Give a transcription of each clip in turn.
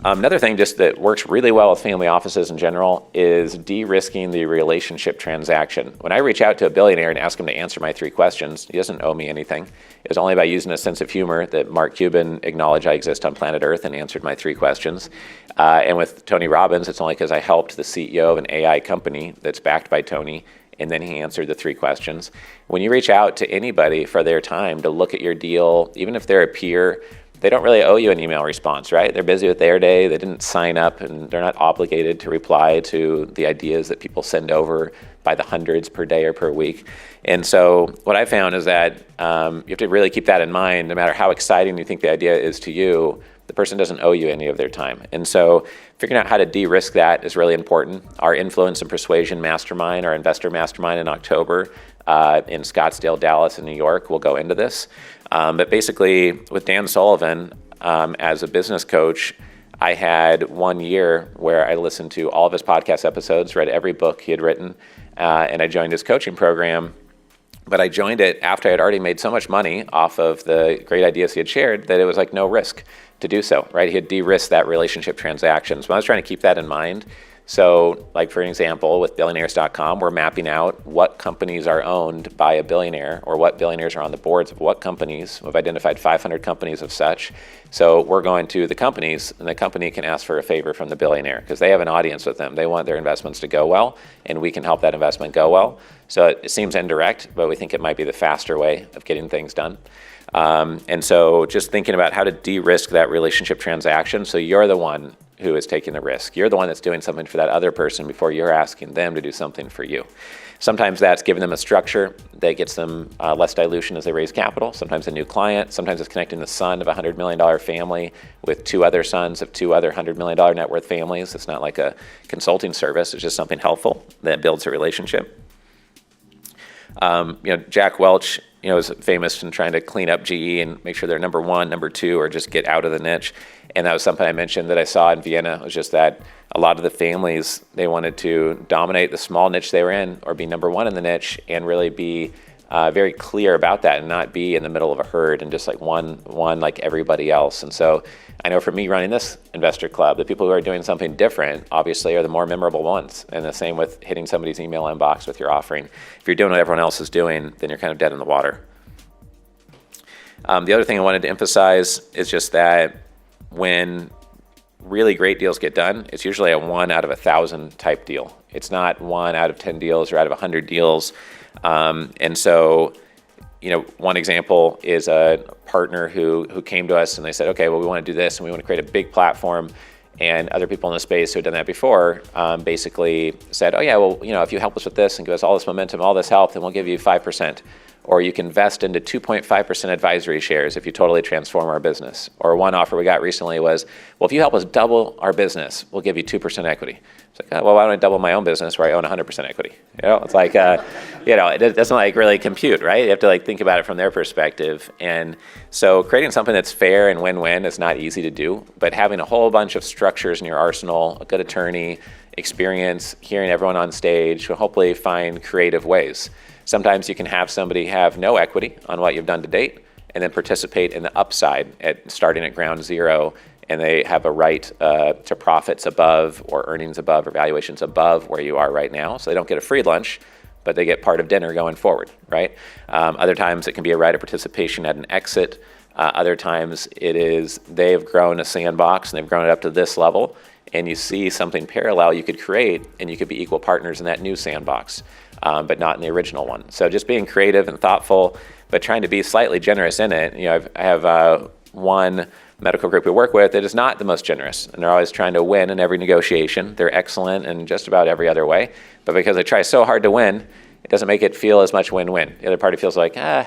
Another thing just that works really well with family offices in general is de-risking the relationship transaction. When I reach out to a billionaire and ask him to answer my 3 questions, he doesn't owe me anything. It was only by using a sense of humor that Mark Cuban acknowledged I exist on planet Earth and answered my 3 questions. And with Tony Robbins, it's only because I helped the CEO of an AI company that's backed by Tony, and then he answered the 3 questions. When you reach out to anybody for their time to look at your deal, even if they're a peer, they don't really owe you an email response, right? They're busy with their day. They didn't sign up, and they're not obligated to reply to the ideas that people send over by the hundreds per day or per week. And so what I found is that you have to really keep that in mind. No matter how exciting you think the idea is to you, the person doesn't owe you any of their time. And so figuring out how to de-risk that is really important. Our influence and persuasion mastermind, our investor mastermind in October in Scottsdale, Dallas, and New York will go into this. But basically, with Dan Sullivan, as a business coach, I had 1 year where I listened to all of his podcast episodes, read every book he had written, and I joined his coaching program. But I joined it after I had already made so much money off of the great ideas he had shared that it was like no risk to do so, right? He had de-risked that relationship transaction. So I was trying to keep that in mind. So like for an example, with billionaires.com, we're mapping out what companies are owned by a billionaire or what billionaires are on the boards of what companies. We've identified 500 companies of such. So we're going to the companies, and the company can ask for a favor from the billionaire because they have an audience with them. They want their investments to go well, and we can help that investment go well. So it seems indirect, but we think it might be the faster way of getting things done. And so just thinking about how to de-risk that relationship transaction so you're the one who is taking the risk. You're the one that's doing something for that other person before you're asking them to do something for you. Sometimes that's giving them a structure that gets them less dilution as they raise capital. Sometimes a new client. Sometimes it's connecting the son of a $100 million family with 2 other sons of 2 other $100 million net worth families. It's not like a consulting service. It's just something helpful that builds a relationship. Jack Welch, is famous in trying to clean up GE and make sure they're number 1, number 2, or just get out of the niche. And that was something I mentioned that I saw in Vienna. It was just that a lot of the families, they wanted to dominate the small niche they were in or be number 1 in the niche and really be very clear about that and not be in the middle of a herd and just like one like everybody else. And so I know for me running this investor club, the people who are doing something different obviously are the more memorable ones. And the same with hitting somebody's email inbox with your offering. If you're doing what everyone else is doing, then you're kind of dead in the water. The other thing I wanted to emphasize is just that when really great deals get done, it's usually a 1 out of 1,000 type deal. It's not 1 out of 10 deals or out of 100 deals. And so, one example is a partner who came to us and they said, okay, well, we want to do this and we want to create a big platform. And other people in the space who had done that before basically said, oh yeah, well, if you help us with this and give us all this momentum, all this help, then we'll give you 5%. Or you can invest into 2.5% advisory shares if you totally transform our business. Or one offer we got recently was, well, if you help us double our business, we'll give you 2% equity. It's like, well, why don't I double my own business where I own 100% equity? It's like, it doesn't really compute, right? You have to think about it from their perspective. And so creating something that's fair and win-win is not easy to do, but having a whole bunch of structures in your arsenal, a good attorney, experience, hearing everyone on stage, will hopefully find creative ways. Sometimes you can have somebody have no equity on what you've done to date and then participate in the upside at starting at ground zero, and they have a right to profits above or earnings above or valuations above where you are right now. So they don't get a free lunch, but they get part of dinner going forward, right? Other times it can be a right of participation at an exit. Other times it is they've grown a sandbox and they've grown it up to this level, and you see something parallel you could create and you could be equal partners in that new sandbox. But not in the original one. So just being creative and thoughtful, but trying to be slightly generous in it. I have one medical group we work with that is not the most generous, and they're always trying to win in every negotiation. They're excellent in just about every other way, but because they try so hard to win, it doesn't make it feel as much win-win. The other party feels like, I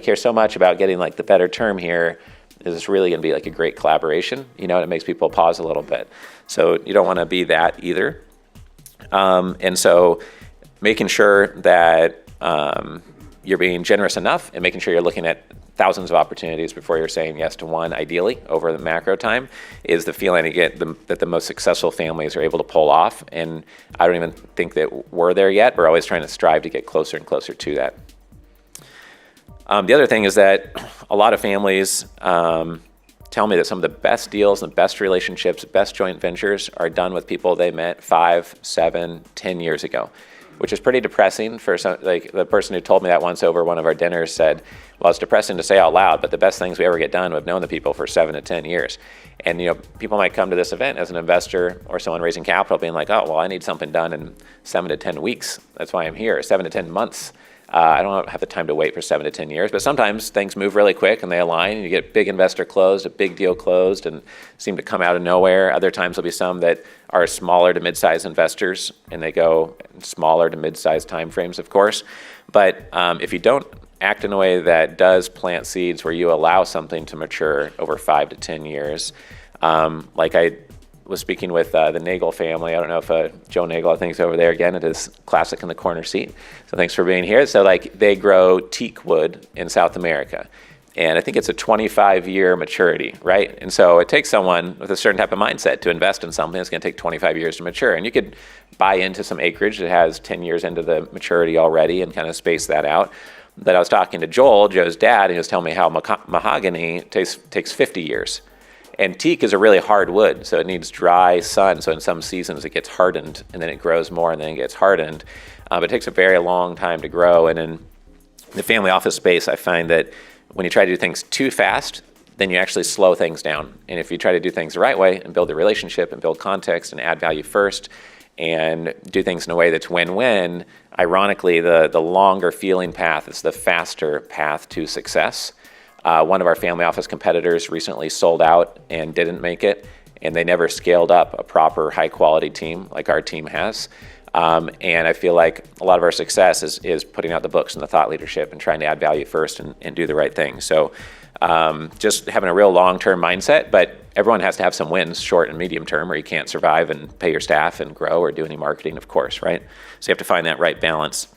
care so much about getting the better term here. Is this really going to be a great collaboration? And it makes people pause a little bit. So you don't want to be that either. And so making sure that you're being generous enough and making sure you're looking at thousands of opportunities before you're saying yes to one, ideally, over the macro time, is the feeling I get that the most successful families are able to pull off. And I don't even think that we're there yet. We're always trying to strive to get closer and closer to that. The other thing is that a lot of families tell me that some of the best deals and the best relationships, best joint ventures are done with people they met 5, 7, 10 years ago, which is pretty depressing for some. Like the person who told me that once over one of our dinners said, well, it's depressing to say out loud, but the best things we ever get done, we've known the people for 7 to 10 years. And people might come to this event as an investor or someone raising capital being like, oh, well, I need something done in 7 to 10 weeks. That's why I'm here, 7 to 10 months. I don't have the time to wait for 7 to 10 years, but sometimes things move really quick and they align and you get a big investor closed, a big deal closed, and seem to come out of nowhere. Other times there'll be some that are smaller to mid-sized investors and they go in smaller to mid-sized timeframes, of course. But if you don't act in a way that does plant seeds where you allow something to mature over 5 to 10 years, like I was speaking with the Nagel family. I don't know if Joe Nagel, I think, is over there again at his classic in the corner seat. So thanks for being here. So they grow teak wood in South America. And I think it's a 25-year maturity, right? And so it takes someone with a certain type of mindset to invest in something that's going to take 25 years to mature. And you could buy into some acreage that has 10 years into the maturity already and kind of space that out. But I was talking to Joel, Joe's dad, and he was telling me how mahogany takes 50 years. And teak is a really hard wood, so it needs dry sun. So in some seasons it gets hardened, and then it grows more, and then it gets hardened. But it takes a very long time to grow. And in the family office space, I find that when you try to do things too fast, then you actually slow things down. And if you try to do things the right way and build a relationship and build context and add value first and do things in a way that's win-win, ironically, the longer feeling path is the faster path to success. One of our family office competitors recently sold out and didn't make it, and they never scaled up a proper high-quality team like our team has. And I feel like a lot of our success is putting out the books and the thought leadership and trying to add value first and do the right thing. So just having a real long-term mindset, but everyone has to have some wins, short and medium term, or you can't survive and pay your staff and grow or do any marketing, of course, right? So you have to find that right balance.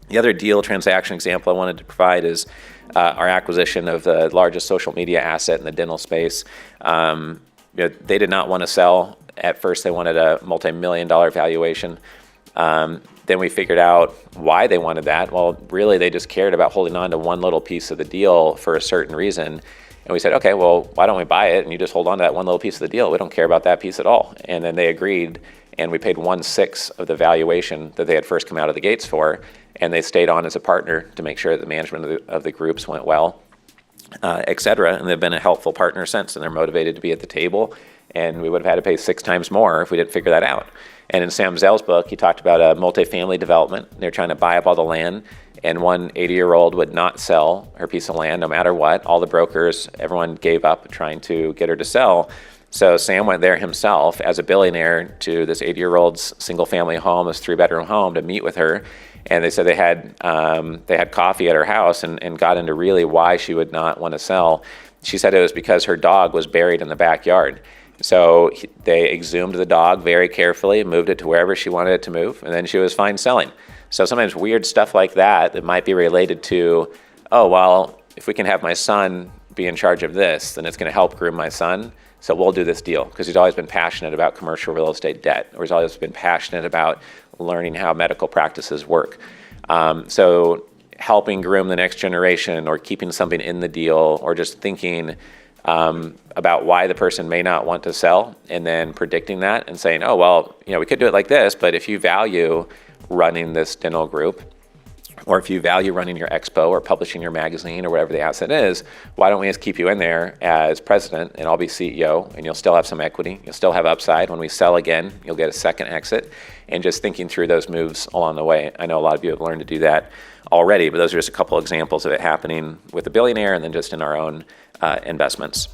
The other deal transaction example I wanted to provide is our acquisition of the largest social media asset in the dental space. They did not want to sell. At first, they wanted a multi-million-dollar valuation. Then we figured out why they wanted that. Well, really, they just cared about holding on to one little piece of the deal for a certain reason. And we said, okay, well, why don't we buy it and you just hold on to that one little piece of the deal? We don't care about that piece at all. And then they agreed, and we paid 1/6 of the valuation that they had first come out of the gates for. And they stayed on as a partner to make sure that the management of the groups went well, et cetera. And they've been a helpful partner since, and they're motivated to be at the table. And we would have had to pay 6 times more if we didn't figure that out. And in Sam Zell's book, he talked about a multifamily development. They're trying to buy up all the land, and one 80-year-old would not sell her piece of land no matter what. All the brokers, everyone gave up trying to get her to sell. So Sam went there himself as a billionaire to this 80-year-old's single-family home, this 3-bedroom home, to meet with her. And they said they had coffee at her house and got into really why she would not want to sell. She said it was because her dog was buried in the backyard. So they exhumed the dog very carefully, moved it to wherever she wanted it to move, and then she was fine selling. So sometimes weird stuff like that might be related to, oh, well, if we can have my son be in charge of this, then it's going to help groom my son. So we'll do this deal, because he's always been passionate about commercial real estate debt, or he's always been passionate about learning how medical practices work. So helping groom the next generation, or keeping something in the deal, or just thinking about why the person may not want to sell, and then predicting that and saying, oh, well, we could do it like this, but if you value running this dental group, or if you value running your expo or publishing your magazine or whatever the asset is, why don't we just keep you in there as president and I'll be CEO, and you'll still have some equity, you'll still have upside. When we sell again, you'll get a second exit. And just thinking through those moves along the way. I know a lot of you have learned to do that already, but those are just a couple examples of it happening with a billionaire and then just in our own investments.